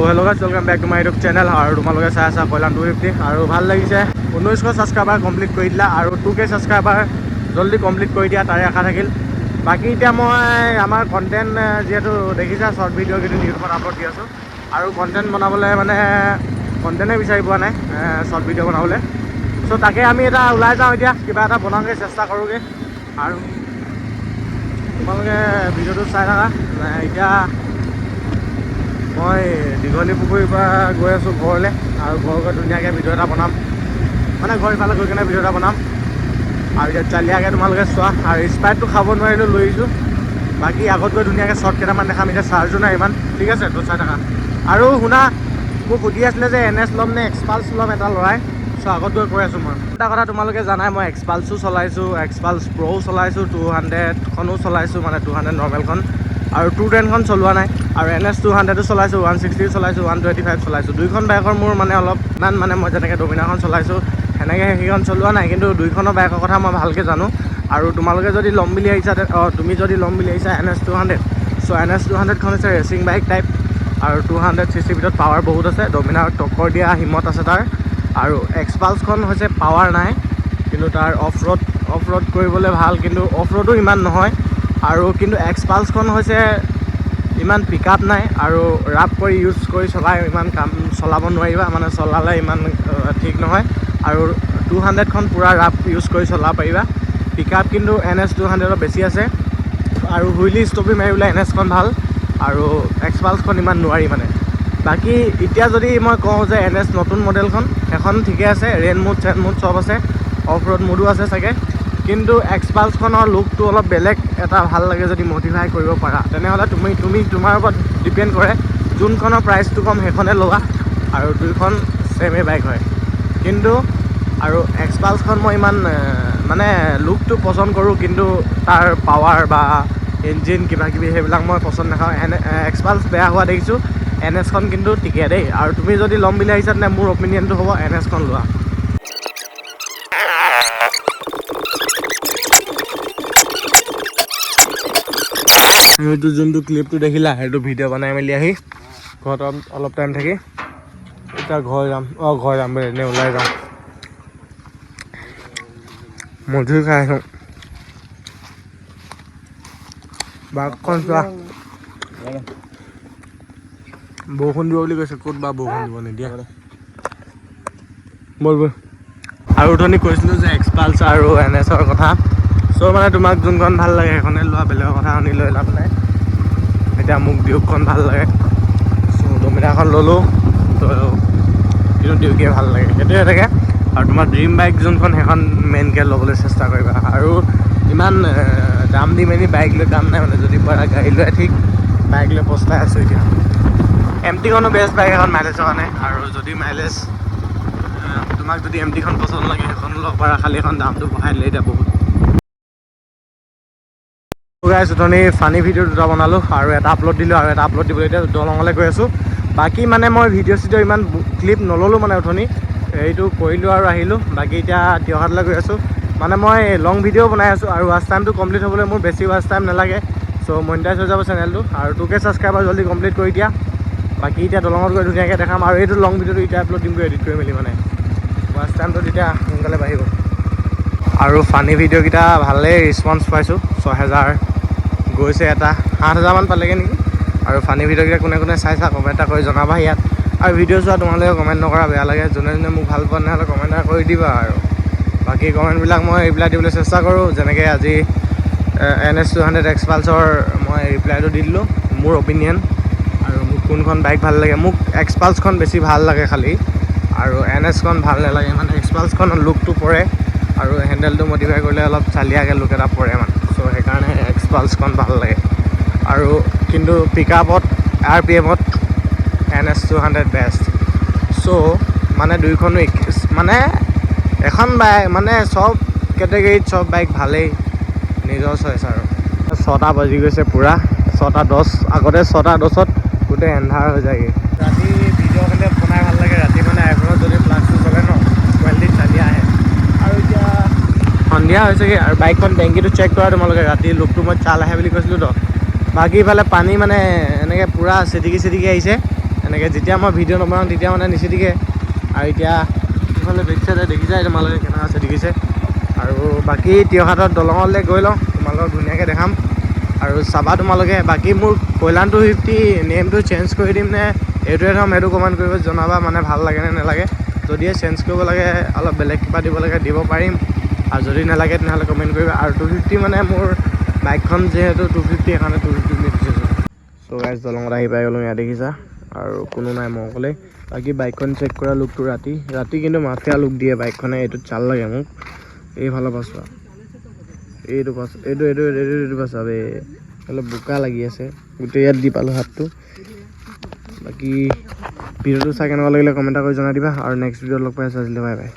Hello' guys, welcome back to my YouTube channel. আৰু তোমালোকে চাই আছা কল্যাণ 250। আৰু ভাল লাগিছে 1900 ছাবস্ক্ৰাইবাৰ কমপ্লিট কৰি দিলা, আৰু 2K ছাবস্ক্ৰাইবাৰ জল্দি কমপ্লিট কৰি দিয়া, তাৰে আশা থাকিল। বাকী এতিয়া মই আমাৰ কণ্টেণ্ট যিহেতু দেখিছা, শ্বৰ্ট ভিডিঅ' কিন্তু ইউটিউবত আপলোড দি আছোঁ। আৰু কণ্টেণ্ট বনাবলৈ মানে কণ্টেণ্টে বিচাৰি পোৱা নাই শ্বৰ্ট ভিডিঅ' বনাবলৈ। চ' তাকে আমি এটা ওলাই যাওঁ, এতিয়া কিবা এটা বনাওঁগৈ, চেষ্টা কৰোঁগৈ। আৰু তোমালোকে ভিডিঅ'টো চাই থাকা। এতিয়া মই দীঘলী পুখুৰীৰ পৰা গৈ আছোঁ ঘৰলৈ, আৰু ঘৰ গৈ ধুনীয়াকৈ ভিডিঅ' এটা বনাম, মানে ঘৰ ইফালে গৈ কিনে ভিডিঅ' এটা বনাম। আৰু এতিয়া চালিয়াকৈ তোমালোকে চোৱা। আৰু স্প্ৰাইটটো খাব নোৱাৰিলোঁ, লৈ আহিছোঁ। বাকী আগত গৈ ধুনীয়াকৈ শ্বৰ্ট কেইটামান দেখাম। এতিয়া চাৰ্জো নাই ইমান, ঠিক আছে? তো চাই থাকা। আৰু শুনা, মোক সুধি আছিলে যে NS ল'ম নে এক্সপালছ ল'ম এটা ল'ৰাই। চ' আগত গৈ কৈ আছোঁ মই এটা কথা। তোমালোকে জানাই মই এক্সপালছো চলাইছোঁ, এক্সপালছ প্ৰ'ও চলাইছোঁ, 200খনো চলাইছোঁ, মানে 200 নৰ্মেলখন, আৰু 210খন চলোৱা নাই। আৰু NS 200ও চলাইছোঁ, 160 চলাইছোঁ, 125 চলাইছোঁ। দুইখন বাইকৰ মোৰ মানে অলপ ইমান মানে মই যেনেকৈ ডমিনাৰখন চলাইছোঁ সেনেকৈ সেইখন চলোৱা নাই, কিন্তু দুইখনৰ বাইকৰ কথা মই ভালকৈ জানো। আৰু তোমালোকে যদি ল'ম বুলি আহিছা, তুমি যদি ল'ম বুলি আহিছা NS 200, চ' NS 200খন হৈছে ৰেচিং বাইক টাইপ, আৰু 200cc ভিতৰত পাৱাৰ বহুত আছে, ডমিনাৰত টক্কৰ দিয়া হিম্মত আছে তাৰ। আৰু এক্সপালছখন হৈছে পাৱাৰ নাই, কিন্তু তাৰ অফ ৰ'ড কৰিবলৈ ভাল, কিন্তু অফ ৰ'ডো ইমান নহয়। আৰু কিন্তু এক্সপালছখন হৈছে ইমান পিক আপ নাই, আৰু ৰাফ কৰি ইউজ কৰি চলাই ইমান কাম চলাব নোৱাৰিবা, মানে চলালে ইমান ঠিক নহয়। আৰু 200খন পূৰা ৰাফ ইউজ কৰি চলাব পাৰিবা। পিক আপ কিন্তু NS 200 বেছি আছে, আৰু হুইলি ষ্টপি মাৰিবলৈ NSখন ভাল, আৰু এক্সপালছখন ইমান নোৱাৰি মানে। বাকী এতিয়া যদি মই কওঁ যে NS নতুন মডেলখন, সেইখন ঠিকে আছে, ৰেইন মুড চেন মুড চব আছে, অফ ৰ'ড মুডো আছে চাগে। কিন্তু এক্সপালছখনৰ লুকটো অলপ বেলেগ এটা ভাল লাগে। যদি মডিফাই কৰিব পাৰা তেনেহ'লে তুমি তোমাৰ ওপৰত ডিপেণ্ড কৰে, যোনখনৰ প্ৰাইচটো কম সেইখনে লোৱা। আৰু দুইখন ছেমেই বাইক হয়, কিন্তু আৰু এক্সপালছখন মই ইমান মানে লুকটো পচন্দ কৰোঁ, কিন্তু তাৰ পাৱাৰ বা ইঞ্জিন কিবাকিবি সেইবিলাক মই পচন্দ নাখাওঁ। এক্সপালছ বেয়া হোৱা দেখিছোঁ, NSখন কিন্তু ঠিকে দেই। আৰু তুমি যদি ল'ম বুলি আহিছা তেনে মোৰ অপিনিয়নটো হ'ব NSখন লোৱা। সেইটো যোনটো ক্লিপটো দেখিলা, সেইটো ভিডিঅ' বনাই মেলি আহি ঘৰত অলপ টাইম থাকি এতিয়া ঘৰ যাম বুলি এনেই ওলাই যাম। মধুৰি খাই আছোঁ। বাঘখন চোৱা, বৰষুণ দিব বুলি কৈছে, ক'ত বা বৰষুণ দিব, নিদিয়ে বল। আৰু অথনি কৈছিলোঁ যে এক্সপালছ আৰু NSৰ কথা। চ' মানে তোমাক যোনখন ভাল লাগে সেইখনে লোৱা, বেলেগৰ কথা শুনি লৈ লাভ নাই। এতিয়া মোক ডিউকখন ভাল লাগে, চ' ডমিনাৰখন ল'লোঁ, তো কিন্তু ডিউকে ভাল লাগে, সেইটোৱে থাকে। আৰু তোমাৰ ড্ৰিম বাইক যোনখন, সেইখন মেইনকৈ ল'বলৈ চেষ্টা কৰিবা। আৰু ইমান দাম দি মেলি বাইক লৈ দাম নাই, মানে যদি পাৰা গাড়ী লৈ ঠিক, বাইক লৈ পস্তাই আছোঁ এতিয়া। MTখনো বেষ্ট বাইক এখন মাইলেজৰ কাৰণে। আৰু যদি মাইলেজ তোমাক যদি MTখন পচন্দ লাগে সেইখনো ল'ব পাৰা, খালি এখন দামটো বঢ়াই দিলে এতিয়া বহুত। গাইছ, অথনি ফানী ভিডিঅ' দুটা বনালোঁ, আৰু এটা আপলোড দিলোঁ, আৰু এটা আপলোড দিবলৈ এতিয়া দলঙলৈ গৈ আছোঁ। বাকী মানে মই ভিডিঅ' চিডিঅ' ইমান ক্লিপ নল'লোঁ, মানে অথনি এইটো কৰিলোঁ আৰু আহিলোঁ। বাকী এতিয়া তিয়হাটলৈ গৈ আছোঁ, মানে মই লং ভিডিঅ' বনাই আছোঁ, আৰু ৱাচ টাইমটো কমপ্লিট হ'বলৈ মোৰ বেছি ৱাচ টাইম নালাগে। চ' মনিটাইজ হৈ যাব চেনেলটো, আৰু 2K ছাবস্ক্ৰাইবাৰ জল্দি কমপ্লিট কৰি দিয়া। বাকী এতিয়া দলঙত গৈ ধুনীয়াকৈ দেখাম, আৰু এইটো লং ভিডিঅ'টো এতিয়া আপলোড দিমগৈ এডিট কৰি মেলি, মানে ৱাচ টাইমটো তেতিয়া সোনকালে বাঢ়িব। আৰু ফানী ভিডিঅ'কেইটা ভালেই ৰেচপঞ্চ পাইছোঁ, 6000 গৈছে, এটা 7000মান পালেগৈ নেকি। আৰু ফানী ভিডিঅ'কেইটা কোনে কোনে চাইছা কমেণ্ট এটা কৰি জনাবা ইয়াত। আৰু ভিডিঅ' চোৱা তোমালোকে কমেণ্ট নকৰা, বেয়া লাগে। যোনে যোনে মোক ভাল পোৱা তেনেহ'লে কমেণ্ট এটা কৰি দিবা। আৰু বাকী কমেণ্টবিলাক মই ৰিপ্লাই দিবলৈ চেষ্টা কৰোঁ, যেনেকৈ আজি NS 200 এক্সপালছৰ মই ৰিপ্লাইটো দি দিলোঁ, মোৰ অপিনিয়ন। আৰু মোক কোনখন বাইক ভাল লাগে, মোক এক্সপালছখন বেছি ভাল লাগে খালী, আৰু NSখন ভাল নালাগে। মানে এক্সপালছখনৰ লুকটো পৰে, আৰু হেণ্ডেলটো মডিফাই কৰিলে অলপ চালিয়াকৈ লুক এটা পৰে মানে, চ' সেইকাৰণে এক্সপালছখন ভাল লাগে। আৰু কিন্তু পিক আপত RPMত NS 200 বেষ্ট। চ' মানে দুইখনো মানে এখন বাইক, মানে চব কেটেগৰীত চব বাইক ভালেই, নিজৰ চইচ। আৰু 6টা বাজি গৈছে পূৰা, 6:10। আগতে 6:10ত গোটেই এন্ধাৰ হৈ যায়গৈ। ৰাতি ভিডিঅ' কাৰণে বনাই ভাল লাগে, ৰাতি মানে আইফোনত যদি ফ্লাছটো চলে ন, কোৱালিটি চালিয়া আহে। আৰু এতিয়া সন্ধিয়া হৈছেগৈ, আৰু বাইকখন টেংকিটো চেক কৰা তোমালোকে, ৰাতি লুকটো মই চাল আহে বুলি কৈছিলোঁ তো। বাকী ইফালে পানী মানে এনেকৈ পূৰা চিটিকি চিটিকি আহিছে, এনেকৈ যেতিয়া মই ভিডিঅ' নবনাওঁ তেতিয়া মানে নিচিটিকে। আৰু এতিয়া ইফালে বেক চাইডে দেখিছা তোমালোকে কেনেকুৱা আছে দেখিছে। আৰু বাকী তিয়হাটত দলঙলৈ গৈ লওঁ, তোমালোকক ধুনীয়াকৈ দেখাম আৰু চাবা তোমালোকে। বাকী মোৰ কল্যাণ 250 নেমটো চেঞ্জ কৰি দিম নে এইটোৱে থ'ম, সেইটো কমেণ্ট কৰিব জনাবা, মানে ভাল লাগে নে নালাগে। যদিহে চেঞ্জ কৰিব লাগে অলপ বেলেগ কিবা দিব লাগে দিব পাৰিম, আৰু যদি নালাগে তেনেহ'লে কমেণ্ট কৰিবা। আৰু 250 মানে মোৰ বাইকখন যিহেতু 250 সেইকাৰণে 250 বুলি দিছোঁ। চ' গাইজ দলঙত আহি পাই গ'লোঁ, ইয়াত দেখিছা আৰু কোনো নাই মই অকলে। বাকী বাইকখন চেক কৰা লুকটো ৰাতি কিন্তু মাফিয়া লুক দিয়ে বাইকখনে, এইটোত চাল লাগে মোক। এইফালৰ পৰা চোৱা, এইটো পাছা বে, অলপ বোকা লাগি আছে গোটেই, ইয়াত দি পালোঁ হাতটো। বাকী ভিডিঅ'টো চাই কেনেকুৱা লাগিলে কমেণ্ট কৰি জনাই দিবা, আৰু নেক্সট ভিডিঅ'ত লগ পাই আছোঁ, আজিলৈ বাই বাই।